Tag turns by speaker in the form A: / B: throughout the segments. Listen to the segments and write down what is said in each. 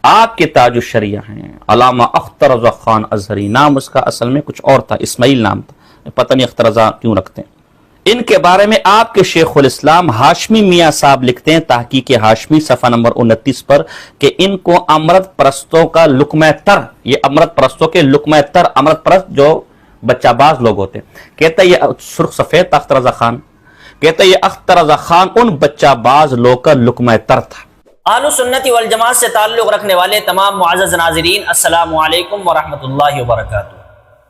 A: آپ کے تاج الشریعہ ہیں علامہ اختر رضا خان ازہری، نام اس کا اصل میں کچھ اور تھا، اسماعیل نام تھا، پتہ نہیں اختر رضا کیوں رکھتے ہیں۔ ان کے بارے میں آپ کے شیخ الاسلام ہاشمی میاں صاحب لکھتے ہیں تحقیق ہاشمی صفحہ نمبر 29 پر کہ ان کو امرت پرستوں کا لقمہ تر، یہ امرت پرستوں کے لقمہ تر، امرت پرست جو بچہ باز لوگ ہوتے ہیں، کہتا ہے یہ سرخ سفید اختر رضا خان، کہتا ہے یہ اختر رضا خان ان بچہ باز لوگ کا لقمہ تر تھا۔
B: اہل سنت والجماعت سے تعلق رکھنے والے تمام معزز ناظرین، السلام علیکم ورحمۃ اللہ وبرکاتہ۔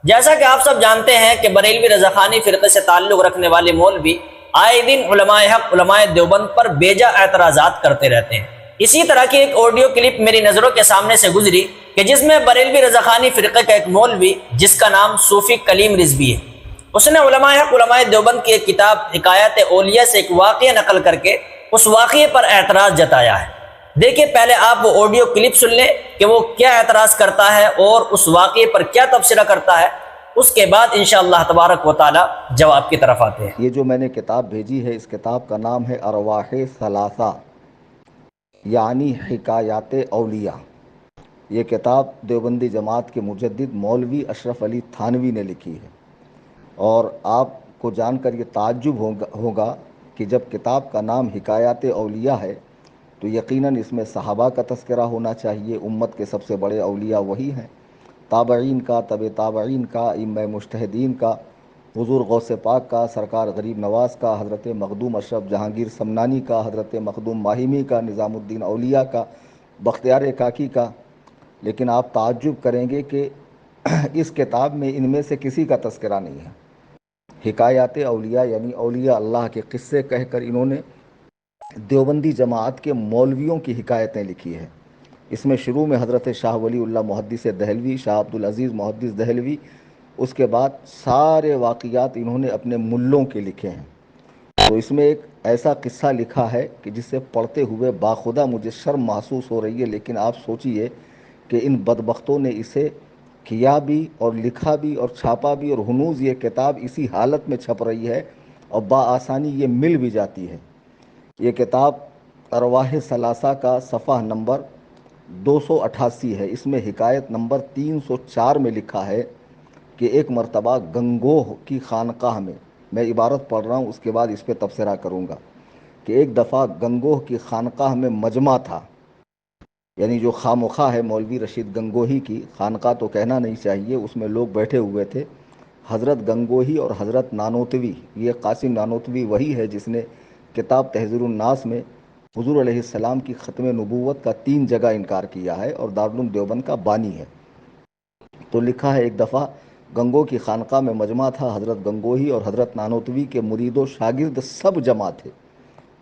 B: جیسا کہ آپ سب جانتے ہیں کہ بریلوی رضاخانی فرقے سے تعلق رکھنے والے مولوی آئے دن علماء حق، علماء دیوبند پر بیجا اعتراضات کرتے رہتے ہیں۔ اسی طرح کی ایک آڈیو کلپ میری نظروں کے سامنے سے گزری کہ جس میں بریلوی رضاخانی فرقے کا ایک مولوی جس کا نام صوفی کلیم رضوی ہے، اس نے علماء حق، علماء دیوبند کی ایک کتاب حکایت اولیاء سے ایک واقعہ نقل کر کے اس واقعے پر اعتراض جتایا ہے۔ دیکھیے پہلے آپ وہ آڈیو کلپ سن لیں کہ وہ کیا اعتراض کرتا ہے اور اس واقعے پر کیا تبصرہ کرتا ہے، اس کے بعد انشاءاللہ تبارک و تعالی جواب کی طرف آتے ہیں۔
C: یہ جو میں نے کتاب بھیجی ہے، اس کتاب کا نام ہے ارواح ثلاثہ، یعنی حکایات اولیاء۔ یہ کتاب دیوبندی جماعت کے مجدد مولوی اشرف علی تھانوی نے لکھی ہے، اور آپ کو جان کر یہ تعجب ہوگا کہ جب کتاب کا نام حکایات اولیاء ہے تو یقیناً اس میں صحابہ کا تذکرہ ہونا چاہیے۔ امت کے سب سے بڑے اولیاء وہی ہیں، تابعین کا، تبع تابعین کا، ائمہ مجتہدین کا، حضور غوث پاک کا، سرکار غریب نواز کا، حضرت مخدوم اشرف جہانگیر سمنانی کا، حضرت مخدوم ماہمی کا، نظام الدین اولیاء کا، بختیار کاکی کا۔ لیکن آپ تعجب کریں گے کہ اس کتاب میں ان میں سے کسی کا تذکرہ نہیں ہے۔ حکایات اولیاء یعنی اولیاء اللہ کے قصے کہہ کر انہوں نے دیوبندی جماعت کے مولویوں کی حکایتیں لکھی ہیں۔ اس میں شروع میں حضرت شاہ ولی اللہ محدث دہلوی، شاہ عبدالعزیز محدث دہلوی، اس کے بعد سارے واقعات انہوں نے اپنے ملوں کے لکھے ہیں۔ تو اس میں ایک ایسا قصہ لکھا ہے کہ جس سے پڑھتے ہوئے باخدا مجھے شرم محسوس ہو رہی ہے، لیکن آپ سوچئے کہ ان بدبختوں نے اسے کیا بھی اور لکھا بھی اور چھاپا بھی، اور ہنوز یہ کتاب اسی حالت میں چھپ رہی ہے اور بآسانی یہ مل بھی جاتی ہے۔ یہ کتاب ارواح ثلاثہ کا صفحہ نمبر 288 ہے۔ اس میں حکایت نمبر 304 میں لکھا ہے کہ ایک مرتبہ گنگوہ کی خانقاہ میں عبارت پڑھ رہا ہوں، اس کے بعد اس پہ تبصرہ کروں گا، کہ ایک دفعہ گنگوہ کی خانقاہ میں مجمع تھا، یعنی جو خامخواہ ہے مولوی رشید گنگوہی کی خانقاہ تو کہنا نہیں چاہیے، اس میں لوگ بیٹھے ہوئے تھے، حضرت گنگوہی اور حضرت نانوتوی۔ یہ قاسم نانوتوی وہی ہے جس نے کتاب تحذیر الناس میں حضور علیہ السلام کی ختم نبوت کا 3 جگہ انکار کیا ہے اور دارالعلوم دیوبند کا بانی ہے۔ تو لکھا ہے ایک دفعہ گنگو کی خانقاہ میں مجمع تھا، حضرت گنگوہی اور حضرت نانوتوی کے مرید و شاگرد سب جمع تھے،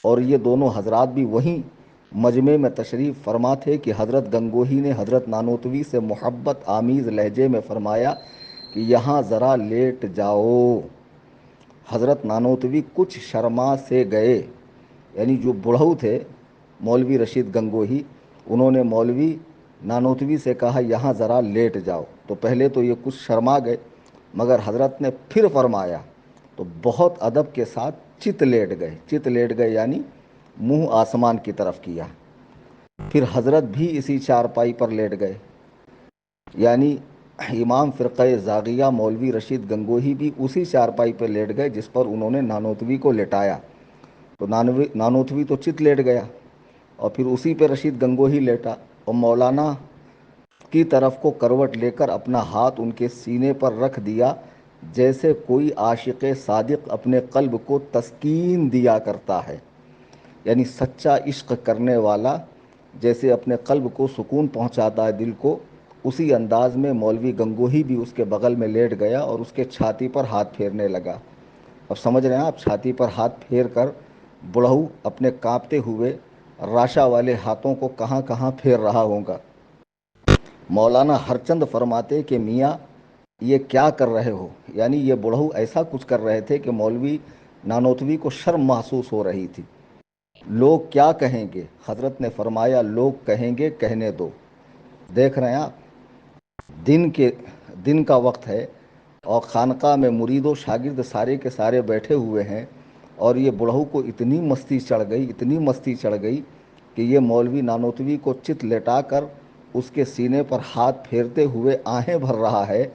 C: اور یہ دونوں حضرات بھی وہیں مجمع میں تشریف فرما تھے کہ حضرت گنگوہی نے حضرت نانوتوی سے محبت آمیز لہجے میں فرمایا کہ یہاں ذرا لیٹ جاؤ۔ حضرت نانوتوی کچھ شرما سے گئے، یعنی جو بڑھؤ تھے مولوی رشید گنگوہی، انہوں نے مولوی نانوتوی سے کہا یہاں ذرا لیٹ جاؤ، تو پہلے تو یہ کچھ شرما گئے، مگر حضرت نے پھر فرمایا تو بہت ادب کے ساتھ چت لیٹ گئے۔ چت لیٹ گئے یعنی منہ آسمان کی طرف کیا۔ پھر حضرت بھی اسی چارپائی پر لیٹ گئے، یعنی امام فرقہ زاغیہ مولوی رشید گنگوہی بھی اسی چارپائی پر لیٹ گئے جس پر انہوں نے نانوتوی کو لٹایا۔ تو نانوتوی تو چت لیٹ گیا، اور پھر اسی پہ رشید گنگوہی لیٹا، اور مولانا کی طرف کو کروٹ لے کر اپنا ہاتھ ان کے سینے پر رکھ دیا، جیسے کوئی عاشق صادق اپنے قلب کو تسکین دیا کرتا ہے، یعنی سچا عشق کرنے والا جیسے اپنے قلب کو سکون پہنچاتا ہے دل کو، اسی انداز میں مولوی گنگوہی بھی اس کے بغل میں لیٹ گیا اور اس کے چھاتی پر ہاتھ پھیرنے لگا۔ اب سمجھ رہے ہیں آپ، چھاتی پر ہاتھ پھیر کر بڑھؤ اپنے کانپتے ہوئے راشا والے ہاتھوں کو کہاں کہاں پھیر رہا ہوگا۔ مولانا ہرچند فرماتے کہ میاں یہ کیا کر رہے ہو، یعنی یہ بڑھؤ ایسا کچھ کر رہے تھے کہ مولوی نانوتوی کو شرم محسوس ہو رہی تھی۔ لوگ کیا کہیں گے؟ حضرت نے فرمایا لوگ کہیں گے کہنے دو۔ دیکھ رہے ہیں آپ، دن کا وقت ہے اور خانقاہ میں مرید و شاگرد سارے کے سارے بیٹھے ہوئے ہیں، اور یہ بڑھؤ کو اتنی مستی چڑھ گئی کہ یہ مولوی نانوتوی کو چت لٹا کر اس کے سینے پر ہاتھ پھیرتے ہوئے آہیں بھر رہا ہے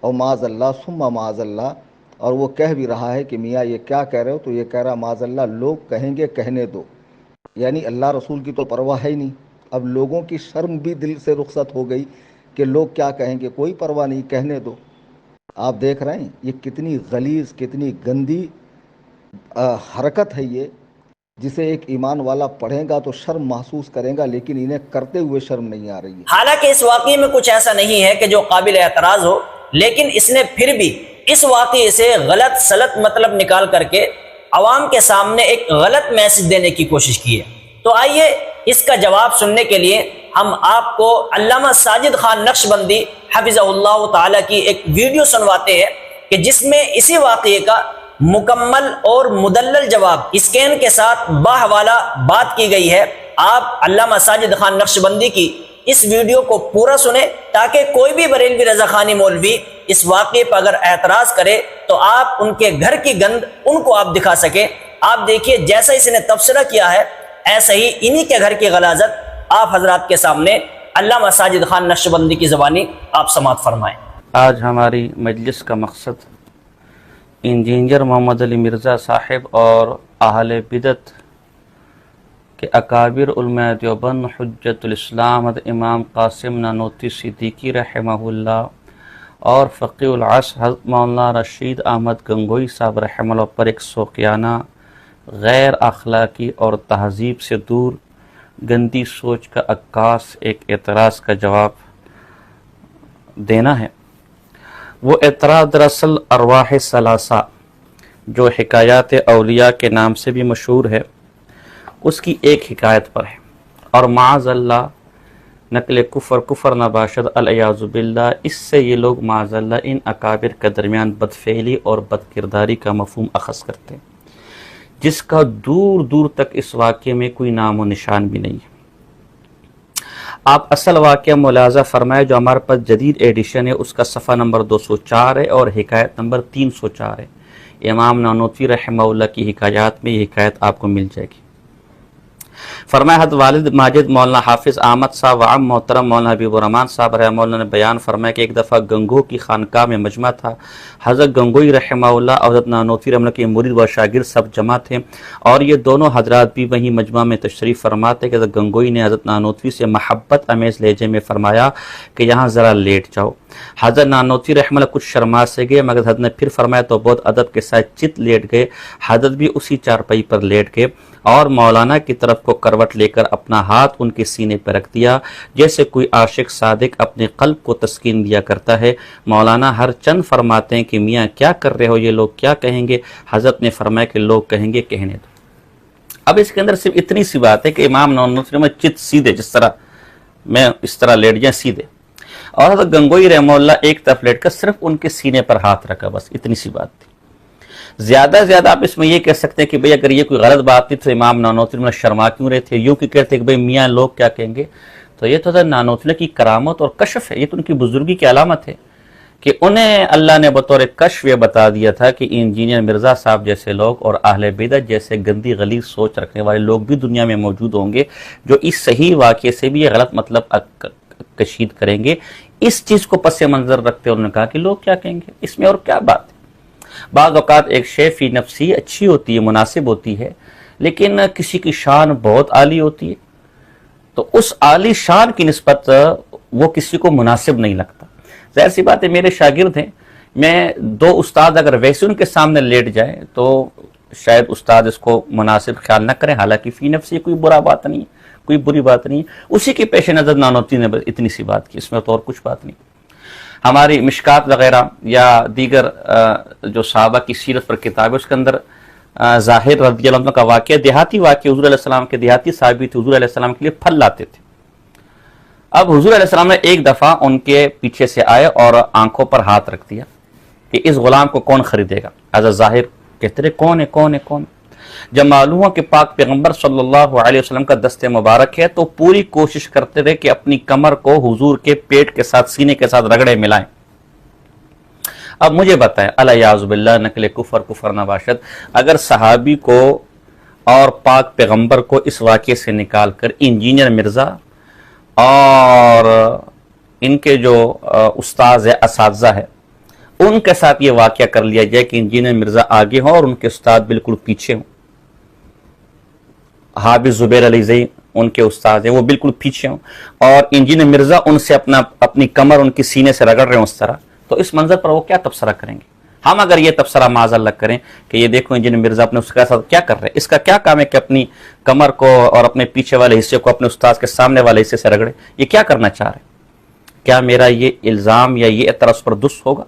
C: اور معاذ اللہ ثم معاذ اللہ، اور وہ کہہ بھی رہا ہے کہ میاں یہ کیا کہہ رہے ہو؟ تو یہ کہہ رہا معاذ اللہ لوگ کہیں گے کہنے دو، یعنی اللہ رسول کی تو پرواہ ہے ہی نہیں۔ اب لوگوں کی شرم بھی دل سے رخصت ہو گئی کہ لوگ کیا کہیں گے، کوئی پرواہ نہیں، کہنے دو۔ آپ دیکھ رہے ہیں یہ کتنی غلیظ، کتنی گندی حرکت ہے یہ، جسے ایک ایمان والا پڑھے گا تو شرم محسوس کرے گا، لیکن انہیں کرتے ہوئے شرم نہیں آ رہی ہے۔
B: حالانکہ اس واقعے میں کچھ ایسا نہیں ہے کہ جو قابل اعتراض ہو، لیکن اس نے پھر بھی اس واقعے سے غلط سلط مطلب نکال کر کے عوام کے سامنے ایک غلط میسج دینے کی کوشش کی ہے۔ تو آئیے اس کا جواب سننے کے لیے ہم آپ کو علامہ ساجد خان نقشبندی حفظہ اللہ تعالی کی ایک ویڈیو سنواتے ہیں کہ جس میں اسی واقعے کا مکمل اور مدلل جواب اسکین کے ساتھ باحوالہ بات کی گئی ہے۔ آپ علامہ ساجد خان نقشبندی کی اس ویڈیو کو پورا سنیں تاکہ کوئی بھی بریلوی رضاخانی مولوی اس واقعے پر اگر اعتراض کرے تو آپ ان کے گھر کی گند ان کو آپ دکھا سکیں۔ آپ دیکھیے جیسا اس نے تبصرہ کیا ہے ایسا ہی انہی کے گھر کی غلاظت آپ حضرات کے سامنے علامہ ساجد خان نقشبندی کی زبانی آپ سماعت فرمائیں۔
A: آج ہماری مجلس کا مقصد انجینئر محمد علی مرزا صاحب اور اہل بدعت کہ اکابر علماء دیوبند حجت الاسلام حضرت امام قاسم نانوتوی صدیقی رحمہ اللہ اور فقیہ العصر حضرت مولانا رشید احمد گنگوئی صاحب رحمہ اللہ پر ایک سوکیانہ، غیر اخلاقی اور تہذیب سے دور گندی سوچ کا عکاس ایک اعتراض کا جواب دینا ہے۔ وہ اعتراض دراصل ارواح ثلاثہ جو حکایات اولیاء کے نام سے بھی مشہور ہے اس کی ایک حکایت پر ہے، اور معاذ اللہ نقل کفر نباشد العیاذ باللہ، اس سے یہ لوگ معاذ اللہ ان اکابر کے درمیان بدفعلی اور بدکرداری کا مفہوم اخذ کرتے ہیں، جس کا دور دور تک اس واقعے میں کوئی نام و نشان بھی نہیں ہے۔ آپ اصل واقعہ ملاحظہ فرمائے جو ہمارے پاس جدید ایڈیشن ہے اس کا صفحہ نمبر 204 ہے اور حکایت نمبر 304 ہے۔ امام نانوتوی رحمہ اللہ کی حکایات میں یہ حکایت آپ کو مل جائے گی۔ فرمایا حضرت والد ماجد مولانا حافظ احمد صاحب وعم محترم مولانا حبیب الرحمان صاحب رحمہ اللہ نے بیان فرمایا کہ ایک دفعہ گنگو کی خانقاہ میں مجمع تھا۔ حضرت گنگوئی رحمہ اللہ اور حضرت نانوتوی رحمہ اللہ کے مرید و شاگرد سب جمع تھے، اور یہ دونوں حضرات بھی وہیں مجمع میں تشریف فرماتے کہ حضرت گنگوئی نے حضرت نانوتوی سے محبت امیز لہجے میں فرمایا کہ یہاں ذرا لیٹ جاؤ۔ حضرت نانوتوی رحمہ اللہ کچھ شرما سے گئے، مگر حضرت نے پھر فرمایا تو بہت ادب کے ساتھ چت لیٹ گئے۔ حضرت بھی اسی چارپائی پر لیٹ گئے اور مولانا کی طرف کو کروٹ لے کر اپنا ہاتھ ان کے سینے پر رکھ دیا، جیسے کوئی عاشق صادق اپنے قلب کو تسکین دیا کرتا ہے۔ مولانا ہر چند فرماتے ہیں کہ میاں کیا کر رہے ہو، یہ لوگ کیا کہیں گے؟ حضرت نے فرمایا کہ لوگ کہیں گے کہنے دو۔ اب اس کے اندر صرف اتنی سی بات ہے کہ امام نانوتوی میں چت سیدھے، جس طرح میں اس طرح لیٹ جائیں سیدھے، اور حضرت گنگوئی رحمہ اللہ ایک طرف لیٹ کر صرف ان کے سینے پر ہاتھ رکھا، بس اتنی سی بات تھی۔ زیادہ سے زیادہ آپ اس میں یہ کہہ سکتے ہیں کہ بھئی اگر یہ کوئی غلط بات تھی تو امام نانوتوی میں شرما کیوں رہے تھے، یوں کہ کہتے کہ بھئی میاں لوگ کیا کہیں گے؟ تو یہ تو حضرت نانوتوی کی کرامت اور کشف ہے، یہ تو ان کی بزرگی کی علامت ہے کہ انہیں اللہ نے بطور کشف یہ بتا دیا تھا کہ انجینئر مرزا صاحب جیسے لوگ اور اہل بدعت جیسے گندی غلیظ سوچ رکھنے والے لوگ بھی دنیا میں موجود ہوں گے جو اس صحیح واقعے سے بھی یہ غلط مطلب کشید کریں گے۔ اس چیز کو پس منظر رکھتے انہوں نے کہا کہ لوگ کیا کہیں گے، اس میں اور کیا بات ہے؟ بعض اوقات ایک شے فی نفسی اچھی ہوتی ہے، مناسب ہوتی ہے، لیکن کسی کی شان بہت عالی ہوتی ہے تو اس عالی شان کی نسبت وہ کسی کو مناسب نہیں لگتا۔ ظاہر سی بات ہے میرے شاگرد ہیں، میں دو استاد اگر ویسے ان کے سامنے لیٹ جائیں تو شاید استاد اس کو مناسب خیال نہ کریں، حالانکہ فی نفسی کوئی برا بات نہیں، کوئی بری بات نہیں، اسی کے پیش نظر نانوتوی نے اتنی سی بات کی، اس میں تو اور کچھ بات نہیں۔ ہماری مشکات وغیرہ یا دیگر جو صحابہ کی سیرت پر کتاب ہے اس کے اندر ظاہر رضی اللہ عنہ کا واقعہ، دیہاتی واقعہ، حضور علیہ السلام کے دیہاتی صحابی تھے، حضور علیہ السلام کے لیے پھل لاتے تھے۔ اب حضور علیہ السلام نے ایک دفعہ ان کے پیچھے سے آئے اور آنکھوں پر ہاتھ رکھ دیا کہ اس غلام کو کون خریدے گا؟ حضرت ظاہر کہتے رہے کون ہے کون ہے کون؟ جب معلوم ہوا کہ پاک پیغمبر صلی اللہ علیہ وسلم کا دست مبارک ہے تو پوری کوشش کرتے رہے کہ اپنی کمر کو حضور کے پیٹ کے ساتھ سینے کے ساتھ رگڑے ملائیں۔ اب مجھے بتائیں الیاذ باللہ نقل کفر نباشد، اگر صحابی کو اور پاک پیغمبر کو اس واقعے سے نکال کر انجینئر مرزا اور ان کے جو استاذ ہے، اساتذہ ہے، ان کے ساتھ یہ واقعہ کر لیا جائے کہ انجینئر مرزا آگے ہوں اور ان کے استاد بالکل پیچھے ہوں. حافظ زبیر علی زئی ان کے استاد ہیں، وہ بالکل پیچھے ہوں، اور انجینئر مرزا ان سے اپنی کمر ان کی سینے سے رگڑ رہے ہیں اس طرح، تو اس منظر پر وہ کیا تبصرہ کریں گے؟ ہم اگر یہ تبصرہ معاذ اللہ کریں کہ یہ دیکھو انجینئر مرزا اپنے اس کے ساتھ کیا کر رہے ہیں، اس کا کیا کام ہے کہ اپنی کمر کو اور اپنے پیچھے والے حصے کو اپنے استاد کے سامنے والے حصے سے رگڑے، یہ کیا کرنا چاہ رہے ہیں؟ کیا میرا یہ الزام یا یہ اعتراض پر درست ہوگا؟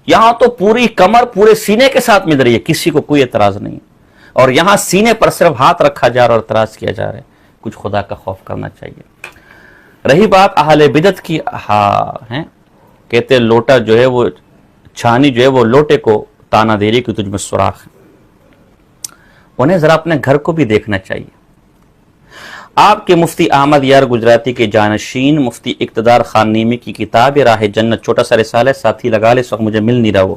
A: یہاں تو پوری کمر پورے سینے کے ساتھ مل رہی ہے، کسی کو کوئی اعتراض نہیں، اور یہاں سینے پر صرف ہاتھ رکھا جا رہا اور اعتراض کیا جا رہا ہے. کچھ خدا کا خوف کرنا چاہیے. رہی بات اہل بدعت کی، ہیں کہتے لوٹا جو ہے وہ چھانی جو ہے وہ لوٹے کو تانا دے رہی کہ تجھ میں سوراخ ہے. انہیں ذرا اپنے گھر کو بھی دیکھنا چاہیے. آپ کے مفتی احمد یار گجراتی کے جانشین مفتی اقتدار خان نیمی کی کتاب راہ جنت، چھوٹا سا رسالہ ہے، ساتھی لگا لے، اس وقت مجھے مل نہیں رہا، وہ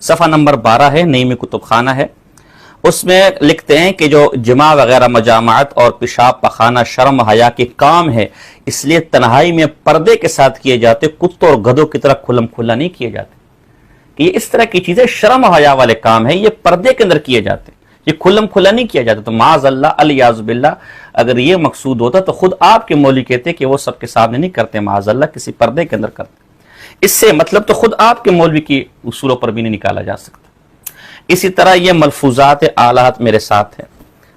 A: صفحہ نمبر 12 ہے، نیمی کتب خانہ ہے. اس میں لکھتے ہیں کہ جو جماع وغیرہ مجامعت اور پیشاب پخانہ شرم حیا کے کام ہے، اس لیے تنہائی میں پردے کے ساتھ کیے جاتے، کتوں اور گدھوں کی طرح کھلم کھلا نہیں کیے جاتے. کہ یہ اس طرح کی چیزیں شرم حیا والے کام ہیں، یہ پردے کے اندر کیے جاتے، یہ کھلم کھلا نہیں کیا جاتا. تو معاذ اللہ الیاذ باللہ اگر یہ مقصود ہوتا تو خود آپ کے مولوی کہتے کہ وہ سب کے سامنے نہیں کرتے، معاذ اللہ کسی پردے کے اندر کرتے. اس سے مطلب تو خود آپ کے مولوی کی اصولوں پر بھی نہیں نکالا جا سکتا. اسی طرح یہ ملفوظات آلات میرے ساتھ ہیں،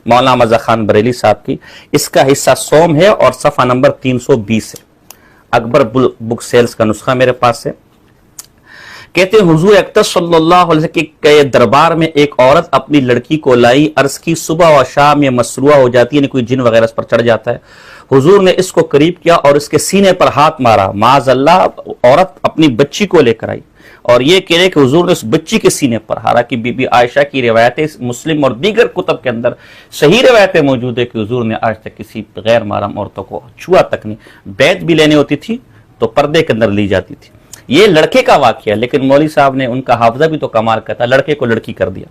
A: مولانا مزہ خان بریلی صاحب کی، اس کا حصہ سوم ہے اور صفحہ نمبر 320 ہے. اکبر بک سیلز کا نسخہ میرے پاس ہے. کہتے ہیں حضور اکرم صلی اللہ علیہ وسلم کے دربار میں ایک عورت اپنی لڑکی کو لائی، عرض کی صبح و شام یہ مسروع ہو جاتی ہے، یعنی کوئی جن وغیرہ اس پر چڑھ جاتا ہے. حضور نے اس کو قریب کیا اور اس کے سینے پر ہاتھ مارا. معاذ اللہ عورت اپنی بچی کو لے کر آئی اور یہ کہہ رہے کہ حضور نے اس بچی کے سینے پر، حالانکہ بی بی عائشہ کی روایتیں مسلم اور دیگر کتب کے اندر صحیح روایتیں موجود ہے کہ حضور نے آج تک کسی غیر محرم عورتوں کو چھوا تک نہیں. بیعت بھی لینے ہوتی تھی تو پردے کے اندر لی جاتی تھی. یہ لڑکے کا واقعہ، لیکن مولوی صاحب نے ان کا حافظہ بھی تو کمال کا تھا، لڑکے کو لڑکی کر دیا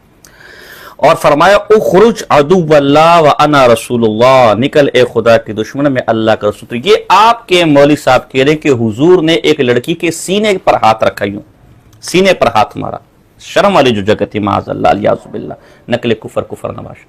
A: اور فرمایا اخرج عدو اللہ وانا رسول اللہ، نکل اے خدا کی دشمن میں اللہ کا رسول. یہ آپ کے مولوی صاحب کہہ رہے کہ حضور نے ایک لڑکی کے سینے پر ہاتھ رکھا، یوں سینے پر ہاتھ مارا. شرم والی جو جگہ تھی معاذ اللہ الیاذ باللہ، نقل کفر نواش.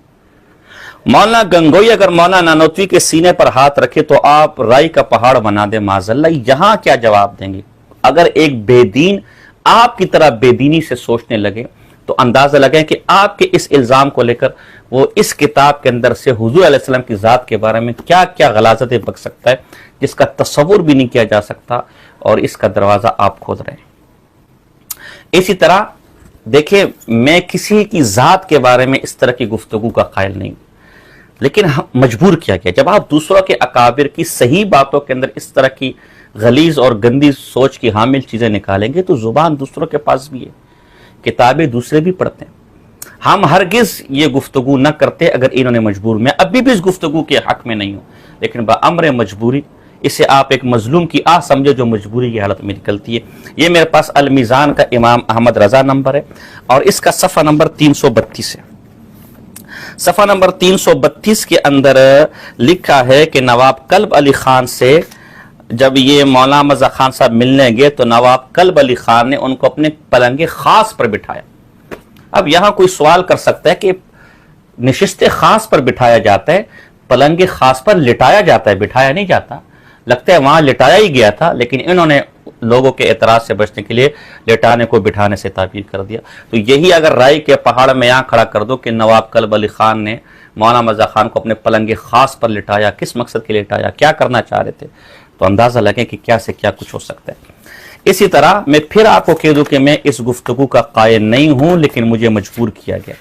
A: مولانا گنگوئی اگر مولانا نانوتوی کے سینے پر ہاتھ رکھے تو آپ رائی کا پہاڑ بنا دے معاذ اللہ. یہاں کیا جواب دیں گے؟ اگر ایک بے دین آپ کی طرح بے دینی سے سوچنے لگے تو اندازہ لگیں کہ آپ کے اس الزام کو لے کر وہ اس کتاب کے اندر سے حضور علیہ السلام کی ذات کے بارے میں کیا کیا غلاظتیں بک سکتا ہے جس کا تصور بھی نہیں کیا جا سکتا، اور اس کا دروازہ آپ کھود رہے ہیں. اسی طرح دیکھیں، میں کسی کی ذات کے بارے میں اس طرح کی گفتگو کا قائل نہیں ہوں، لیکن مجبور کیا گیا. جب آپ دوسروں کے اکابر کی صحیح باتوں کے اندر اس طرح کی غلیظ اور گندی سوچ کی حامل چیزیں نکالیں گے تو زبان دوسروں کے پاس بھی ہے، کتابیں دوسرے بھی پڑھتے ہیں. ہم ہرگز یہ گفتگو نہ کرتے اگر انہوں نے مجبور. میں ابھی بھی اس گفتگو کے حق میں نہیں ہوں، لیکن بامر مجبوری اسے آپ ایک مظلوم کی سمجھو جو مجبوری کی حالت میں نکلتی ہے. یہ میرے پاس المیزان کا امام احمد رضا نمبر ہے اور اس کا صفحہ نمبر 332 ہے. صفحہ نمبر 332 کے اندر لکھا ہے کہ نواب کلب علی خان سے جب یہ مولانا مزہ خان صاحب ملنے گئے تو نواب کلب علی خان نے ان کو اپنے پلنگ خاص پر بٹھایا. اب یہاں کوئی سوال کر سکتا ہے کہ نشست خاص پر بٹھایا جاتا ہے، پلنگ خاص پر لٹایا جاتا ہے، بٹھایا نہیں جاتا. لگتا ہے وہاں لٹایا ہی گیا تھا، لیکن انہوں نے لوگوں کے اعتراض سے بچنے کے لیے لٹانے کو بٹھانے سے تعبیر کر دیا. تو یہی اگر رائی کے پہاڑ میں یہاں کھڑا کر دو کہ نواب کلب علی خان نے مولانا مزہ خان کو اپنے پلنگ خاص پر لٹایا، کس مقصد کے لیے لٹایا، کیا کرنا چاہ رہے تھے، تو اندازہ لگے کہ کیا سے کیا کچھ ہو سکتا ہے. اسی طرح میں پھر آپ کو کہہ دوں کہ میں اس گفتگو کا قائل نہیں ہوں، لیکن مجھے مجبور کیا گیا.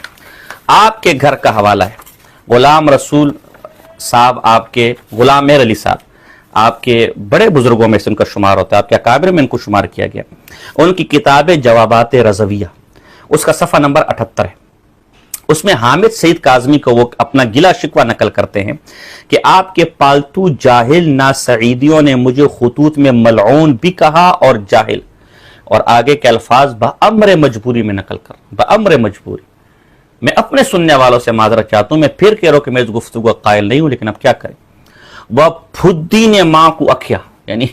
A: آپ کے گھر کا حوالہ ہے، غلام رسول صاحب، آپ کے غلام مہر علی صاحب آپ کے بڑے بزرگوں میں سے ان کا شمار ہوتا ہے، آپ کے اکابر میں ان کو شمار کیا گیا. ان کی کتاب جوابات رضویہ، اس کا صفحہ نمبر 78 ہے. اس میں حامد سعید کاظمی کو وہ اپنا گلہ شکوہ نقل کرتے ہیں کہ آپ کے پالتو جاہل ناسعیدیوں نے مجھے خطوط میں ملعون بھی کہا اور جاہل، اور آگے کے الفاظ بامر مجبوری میں نقل کر، بامر مجبوری. میں اپنے سننے والوں سے معذرت چاہتا ہوں، میں پھر کہہ رہا ہوں کہ میں اس گفتگو کا قائل نہیں ہوں، لیکن اب کیا کریں. وہ پھدی نے ماں کو اکھیا، یعنی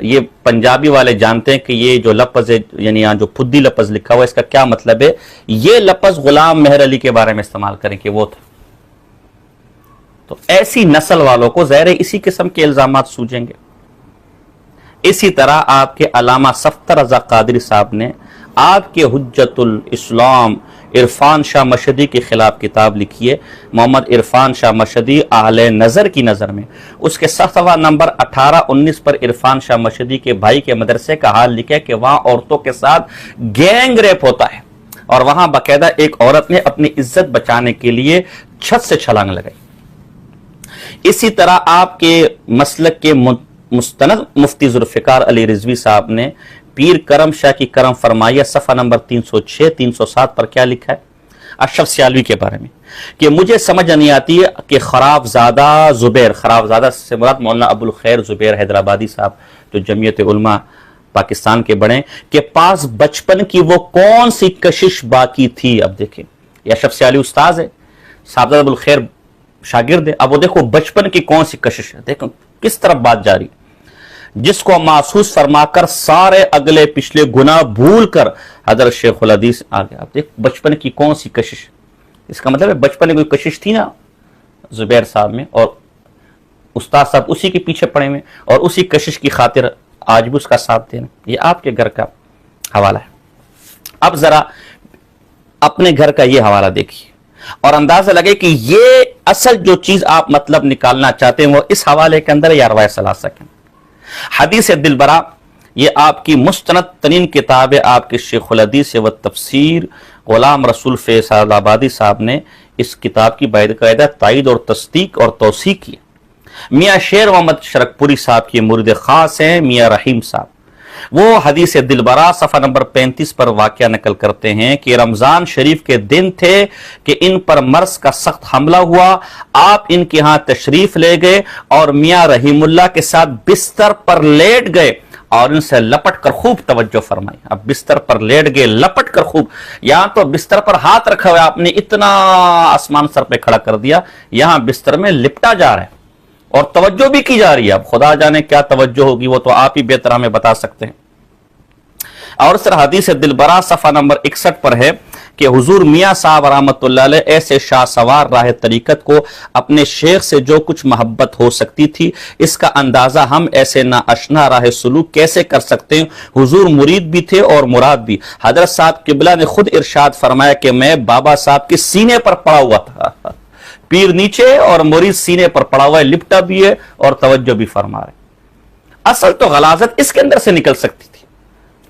A: یہ پنجابی والے جانتے ہیں کہ یہ جو لفظ ہے، یعنی یہاں جو پھدی لفظ لکھا ہوا ہے، اس کا کیا مطلب ہے۔ یہ لفظ غلام مہر علی کے بارے میں استعمال کریں کہ وہ تھا، تو ایسی نسل والوں کو ظاہر اسی قسم کے الزامات سوجیں گے۔ اسی طرح آپ کے علامہ صفدر رضا قادری صاحب نے آپ کے حجت الاسلام عرفان شاہ مشہدی کے خلاف کتاب لکھی ہے، محمد عرفان شاہ مشہدی اہل نظر کی نظر میں۔ اس کے صفحہ نمبر 18-19 پر عرفان شاہ مشہدی کے بھائی کے مدرسے کا حال لکھا ہے کہ وہاں عورتوں کے ساتھ گینگ ریپ ہوتا ہے، اور وہاں باقاعدہ ایک عورت نے اپنی عزت بچانے کے لیے چھت سے چھلانگ لگائی۔ اسی طرح آپ کے مسلک کے مستند مفتی ذوالفقار علی رضوی صاحب نے پیر کرم شاہ کی کرم فرمائیہ صفحہ نمبر 306-307 پر کیا لکھا ہے اشرف سیالوی کے بارے میں کہ مجھے سمجھ نہیں آتی ہے کہ خراب زادہ زبیر، خراب زادہ سے مراد مولانا ابوالخیر زبیر حیدرآبادی صاحب جو جمعیت علماء پاکستان کے بڑے کے پاس بچپن کی وہ کون سی کشش باقی تھی۔ اب دیکھیں یہ اشرف سیالوی استاذ ہے، صاحبزادہ ابوالخیر شاگرد ہے، اب وہ دیکھو بچپن کی کون سی کشش ہے، دیکھو کس طرف بات جاری، جس کو محسوس فرما کر سارے اگلے پچھلے گناہ بھول کر حضرت شیخ الحدیث آ گیا۔ اب دیکھ بچپن کی کون سی کشش، اس کا مطلب ہے بچپن میں کوئی کشش تھی نا زبیر صاحب میں، اور استاد صاحب اسی کے پیچھے پڑے ہوئے اور اسی کشش کی خاطر آج بھی اس کا ساتھ دینا۔ یہ آپ کے گھر کا حوالہ ہے۔ اب ذرا اپنے گھر کا یہ حوالہ دیکھیے اور اندازہ لگے کہ یہ اصل جو چیز آپ مطلب نکالنا چاہتے ہیں وہ اس حوالے کے اندر یا روایت ثلاثہ کے اندر۔ حدیث دلبرا یہ آپ کی مستند ترین کتاب ہے، آپ کے شیخ الحدیث و تفسیر غلام رسول فیصل آبادی صاحب نے اس کتاب کی باقاعدہ تائید اور تصدیق اور توثیق کی۔ میاں شیر محمد شرکپوری صاحب کی مرید خاص ہیں میاں رحیم صاحب، وہ حدیث دلبرا صفحہ نمبر 35 پر واقعہ نقل کرتے ہیں کہ رمضان شریف کے دن تھے کہ ان پر مرض کا سخت حملہ ہوا، آپ ان کے ہاں تشریف لے گئے اور میاں رحیم اللہ کے ساتھ بستر پر لیٹ گئے اور ان سے لپٹ کر خوب توجہ فرمائی۔ اب بستر پر لیٹ گئے، لپٹ کر خوب، یہاں تو بستر پر ہاتھ رکھا ہوا آپ نے اتنا آسمان سر پہ کھڑا کر دیا، یہاں بستر میں لپٹا جا رہا ہے اور توجہ بھی کی جا رہی ہے۔ اب خدا جانے کیا توجہ ہوگی، وہ تو آپ ہی بہتر ہمیں بتا سکتے ہیں۔ اور سر حدیث دلبرا صفحہ نمبر 61 پر ہے کہ حضور میاں صاحب رحمۃ اللہ علیہ ایسے شاہ سوار راہ طریقت کو اپنے شیخ سے جو کچھ محبت ہو سکتی تھی، اس کا اندازہ ہم ایسے نا اشنا راہ سلوک کیسے کر سکتے ہیں۔ حضور مرید بھی تھے اور مراد بھی۔ حضرت صاحب قبلہ نے خود ارشاد فرمایا کہ میں بابا صاحب کے سینے پر پڑا ہوا تھا، پیر نیچے اور مرید سینے پر پڑا ہوا ہے، لپٹا بھی ہے اور توجہ بھی فرما رہے۔ اصل تو غلاظت اس کے اندر سے نکل سکتی تھی۔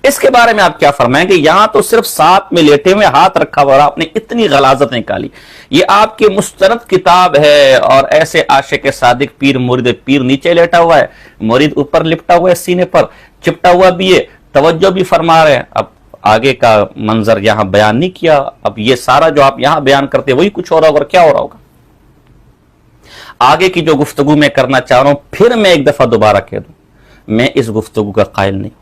A: اس کے بارے میں آپ کیا فرمائیں گے؟ یہاں تو صرف ساتھ میں لیٹے ہوئے ہاتھ رکھا ہوا، آپ نے اتنی غلاظت نکالی۔ یہ آپ کی مستند کتاب ہے اور ایسے عاشق صادق پیر مرید، پیر نیچے لیٹا ہوا ہے، مرید اوپر لپٹا ہوا ہے، سینے پر چپٹا ہوا بھی ہے، توجہ بھی فرما رہے ہیں۔ اب آگے کا منظر یہاں بیان نہیں کیا، اب یہ سارا جو آپ یہاں بیان کرتے وہی کچھ ہو رہا ہوگا، کیا ہو رہا ہوگا؟ آگے کی جو گفتگو میں کرنا چاہ رہا ہوں، پھر میں ایک دفعہ دوبارہ کہہ دوں، میں اس گفتگو کا قائل نہیں ہوں،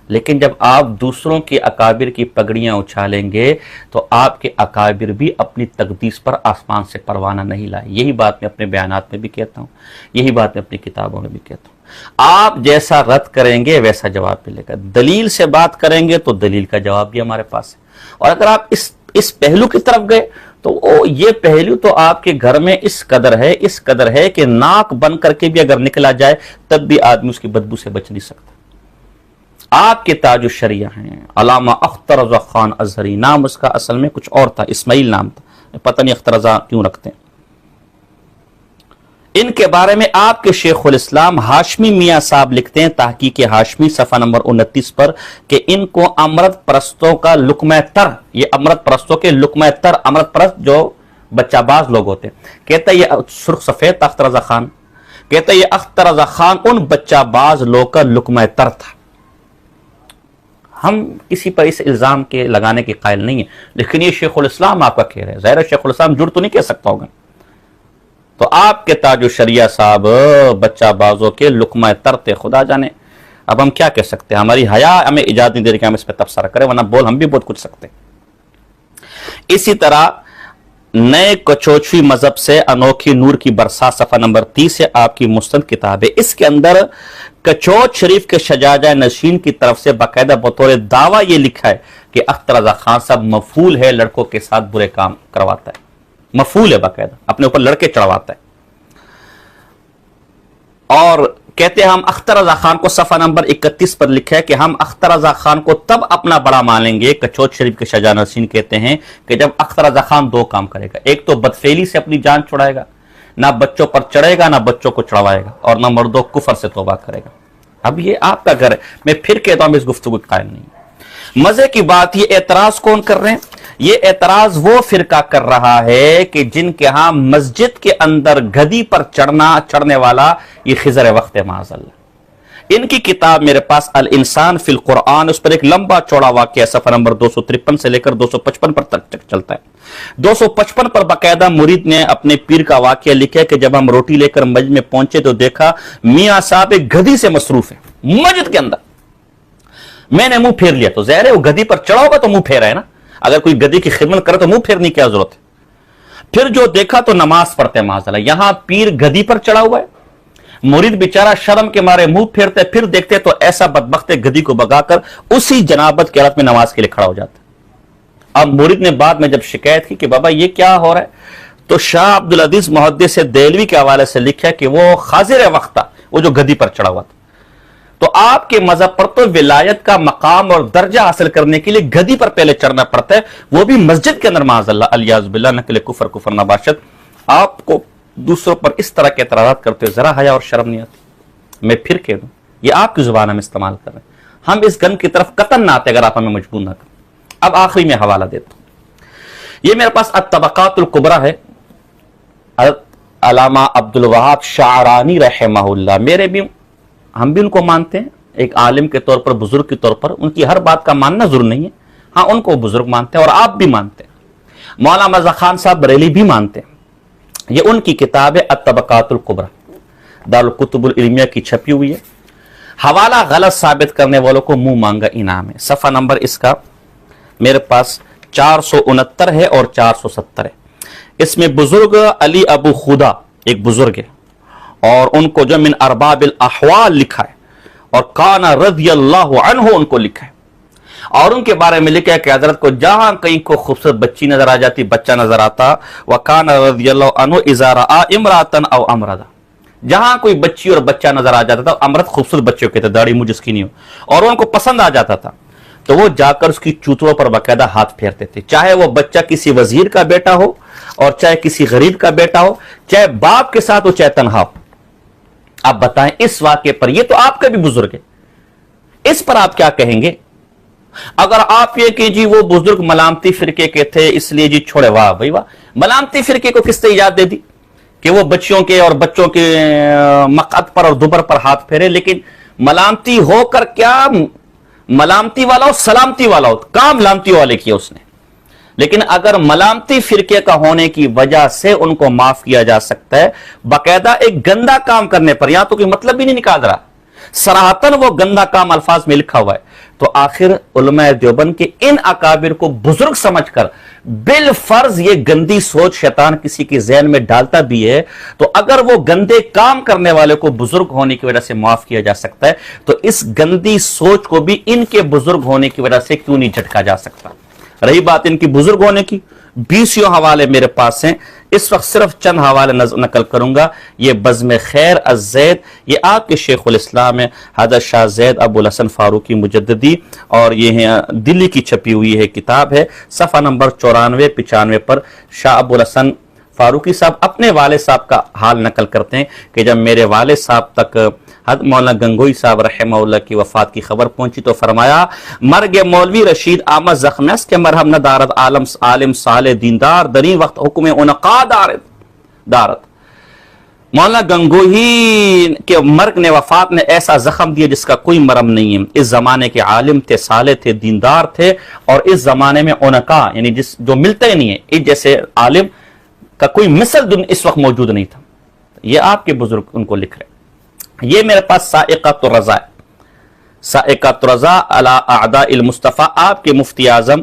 A: لیکن جب آپ دوسروں کے اکابر کی پگڑیاں اچھالیں گے تو آپ کے اکابر بھی اپنی تقدیس پر آسمان سے پروانہ نہیں لائے۔ یہی بات میں اپنے بیانات میں بھی کہتا ہوں، یہی بات میں اپنی کتابوں میں بھی کہتا ہوں۔ آپ جیسا رد کریں گے ویسا جواب ملے گا، دلیل سے بات کریں گے تو دلیل کا جواب بھی ہمارے پاس ہے، اور اگر آپ اس پہلو کی طرف گئے تو یہ پہلو تو آپ کے گھر میں اس قدر ہے کہ ناک بند کر کے بھی اگر نکلا جائے تب بھی آدمی اس کی بدبو سے بچ نہیں سکتا۔ آپ کے تاج الشریعہ ہیں علامہ اختر رضا خان ازہری، نام اس کا اصل میں کچھ اور تھا، اسماعیل نام تھا، پتہ نہیں اختر رضا کیوں رکھتے ہیں۔ ان کے بارے میں آپ کے شیخ الاسلام ہاشمی میاں صاحب لکھتے ہیں تحقیق ہاشمی صفحہ نمبر 29 پر کہ ان کو امرت پرستوں کا لقمہ تر، یہ امرت پرستوں کے لقمہ تر، امرت پرست جو بچہ باز لوگ ہوتے ہیں، کہتا ہے یہ سرخ سفید اختر رضا خان، کہتا ہے یہ اختر رضا خان ان بچہ باز لوگ کا لقمہ تر تھا۔ ہم کسی پر اس الزام کے لگانے کے قائل نہیں ہیں، لیکن یہ شیخ الاسلام آپ کا کہہ رہے ہیں، ظاہر شیخ الاسلام جھوٹ تو نہیں کہہ سکتا ہوگا۔ تو آپ کے تاج الشریعہ صاحب بچہ بازوں کے لقمہ تر تھے، خدا جانے اب ہم کیا کہہ سکتے ہیں، ہماری حیا ہمیں اجازت نہیں دے رہی کہ ہم اس پہ تبصرہ کریں، ورنہ بول ہم بھی بہت کچھ سکتے ہیں۔ اسی طرح نئے کچوچوی مذہب سے انوکھی نور کی برسات صفحہ نمبر 30 ہے، آپ کی مستند کتاب ہے۔ اس کے اندر کچوچ شریف کے شجاعہ نشین کی طرف سے باقاعدہ بطور دعویٰ یہ لکھا ہے کہ اختر رضا خان صاحب مفعول ہے، لڑکوں کے ساتھ برے کام کرواتا ہے، مفعول ہے، باقاعدہ اپنے اوپر لڑکے چڑھواتا ہے۔ اور کہتے ہیں ہم اختر رضا خان کو صفحہ نمبر 31 پر لکھا ہے کہ ہم اختر رضا خان کو تب اپنا بڑا مانیں گے، کچوچ شریف کے شجاعہ نشین کہتے ہیں، کہ جب اختر رضا خان دو کام کرے گا، ایک تو بدفعلی سے اپنی جان چھڑائے گا، نہ بچوں پر چڑھے گا، نہ بچوں کو چڑھوائے گا، اور نہ مردوں کفر سے توبہ کرے گا۔ اب یہ آپ کا گھر ہے، میں پھر کہتا ہوں اس گفتگو کے قائل نہیں۔ مزے کی بات یہ اعتراض کون کر رہے ہیں؟ یہ اعتراض وہ فرقہ کر رہا ہے کہ جن کے ہاں مسجد کے اندر گدی پر چڑھنے والا یہ خضر وقت ہے، معاذ اللہ۔ ان کی کتاب میرے پاس الانسان فی القرآن، اس پر ایک لمبا چوڑا واقعہ صفحہ نمبر 253 سے لے کر 255 پر تک چلتا ہے۔ 255 پر باقاعدہ مرید نے اپنے پیر کا واقعہ لکھا ہے کہ جب ہم روٹی لے کر مسجد میں پہنچے تو دیکھا میاں صاحب ایک گدی سے مصروف ہے مسجد کے اندر۔ میں نے منہ پھیر لیا، تو ظاہر ہے وہ گدی پر چڑھا ہوگا تو منہ پھیرا ہے نا، اگر کوئی گدی کی خدمت کرے تو منہ پھیرنے کی کیا ضرورت ہے؟ پھر جو دیکھا تو نماز پڑھتے ہیں، معاذ اللہ، یہاں پیر گدی پر چڑھا ہوا ہے، مرید بیچارہ شرم کے مارے منہ پھیرتے، پھر دیکھتے تو ایسا بدبخت گدی کو بگا کر اسی جنابت کی حالت میں نماز کے لیے کھڑا ہو جاتا ہے۔ اب مرید نے بعد میں جب شکایت کی کہ بابا یہ کیا ہو رہا ہے، تو شاہ عبدالعزیز محدث دہلوی کے حوالے سے لکھا کہ وہ خاضر وقت تھا، وہ جو گدی پر چڑھا ہوا تھا۔ تو آپ کے مذہب پر تو ولایت کا مقام اور درجہ حاصل کرنے کے لیے گدی پر پہلے چڑھنا پڑتا ہے، وہ بھی مسجد کے اندر، معاذ اللہ، الیاذ باللہ، نقل کفر نباشت۔ آپ کو دوسروں پر اس طرح کے اعتراضات کرتے ہوئے ذرا حیا اور شرم نہیں آتی؟ میں پھر کہہ دوں، یہ آپ کی زبان ہم استعمال کر رہے ہیں، ہم اس گن کی طرف قطعاً نہ آتے اگر آپ ہمیں مجبور نہ کریں۔ اب آخری میں حوالہ دیتا ہوں، یہ میرے پاس الطبقات الکبریٰ ہے، علامہ عبدالوہاب شعرانی رحمہ اللہ، ہم بھی ان کو مانتے ہیں ایک عالم کے طور پر، بزرگ کے طور پر، ان کی ہر بات کا ماننا ضرور نہیں ہے، ہاں ان کو بزرگ مانتے ہیں اور آپ بھی مانتے ہیں۔ مولانا مرزا خان صاحب بریلی بھی مانتے ہیں۔ یہ ان کی کتاب ہے الطبقات الکبریٰ، دارالکتب العلمیہ کی چھپی ہوئی ہے۔ حوالہ غلط ثابت کرنے والوں کو منہ مانگا انعام ہے۔ صفحہ نمبر اس کا میرے پاس 469 ہے اور 470 ہے۔ اس میں بزرگ علی ابو خدا ایک بزرگ ہے، اور ان کو جو من ارباب الاحوال لکھا ہے، اور کان رضی اللہ عنہ ان کو لکھا ہے، اور ان کے بارے میں لکھا ہے کہ حضرت کو جہاں کہیں کو خوبصورت بچی نظر آ جاتی، بچہ نظر آتا، وکان رضی اللہ عنہ اذا رأى امرأة او امردا، جہاں کوئی بچی اور بچہ نظر آ جاتا تھا، امرت خوبصورت بچے کہتے، داڑھی منہ جس کی نہیں ہو، اور ان کو پسند آ جاتا تھا تو وہ جا کر اس کی چوتڑوں پر باقاعدہ ہاتھ پھیرتے تھے، چاہے وہ بچہ کسی وزیر کا بیٹا ہو اور چاہے کسی غریب کا بیٹا ہو، چاہے باپ کے ساتھ ہو چاہے تنہا ہو۔ آپ بتائیں اس واقعے پر، یہ تو آپ کا بھی بزرگ ہے، اس پر آپ کیا کہیں گے؟ اگر آپ یہ کہ جی وہ بزرگ ملامتی فرقے کے تھے اس لیے جی چھوڑے، واہ بھائی واہ، ملامتی فرقے کو کس نے ایجاد دے دی کہ وہ بچیوں کے اور بچوں کے مقعد پر اور دوبر پر ہاتھ پھیرے؟ لیکن ملامتی ہو کر کیا، ملامتی والا ہو سلامتی والا ہو، کام ملامتی والے کیا اس نے۔ لیکن اگر ملامتی فرقے کا ہونے کی وجہ سے ان کو معاف کیا جا سکتا ہے، باقاعدہ ایک گندا کام کرنے پر، یہاں تو کوئی مطلب بھی نہیں نکال رہا، صراحتاً وہ گندا کام الفاظ میں لکھا ہوا ہے، تو آخر علماء دیوبند کے ان اکابر کو بزرگ سمجھ کر بالفرض یہ گندی سوچ شیطان کسی کے ذہن میں ڈالتا بھی ہے، تو اگر وہ گندے کام کرنے والے کو بزرگ ہونے کی وجہ سے معاف کیا جا سکتا ہے، تو اس گندی سوچ کو بھی ان کے بزرگ ہونے کی وجہ سے کیوں نہیں جھٹکا جا سکتا؟ رہی بات ان کی بزرگ ہونے کی، 20 حوالے میرے پاس ہیں، اس وقت صرف چند حوالے نقل کروں گا۔ یہ بزم خیر الزید، یہ آپ کے شیخ الاسلام ہے حضرت شاہ زید ابو الحسن فاروقی مجددی، اور یہ دلی کی چھپی ہوئی ہے کتاب ہے، صفحہ نمبر 94-95 پر شاہ ابو الحسن فاروقی صاحب اپنے والد صاحب کا حال نقل کرتے ہیں کہ جب میرے والد صاحب تک حضرت مولانا گنگوئی صاحب رحمہ اللہ کی وفات کی خبر پہنچی تو فرمایا مرگ مولوی رشید احمد زخمس کے مرہم نہ دارت عالم صالح دیندار دری وقت حکم انقا دارت۔ مولانا گنگوئی کے مرگ نے، وفات نے ایسا زخم دیا جس کا کوئی مرم نہیں ہے۔ اس زمانے کے عالم تھے، صالح تھے، دیندار تھے، اور اس زمانے میں انقا یعنی جو ملتے ہی نہیں ہے، اس جیسے عالم کا کوئی مثل اس وقت موجود نہیں تھا۔ یہ آپ کے بزرگ ان کو لکھ رہے۔ یہ میرے پاس سائقۃ الرضا ہے، سائقۃ الرضا علی اعداء المصطفیٰ، آپ کے مفتی اعظم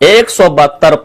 A: 172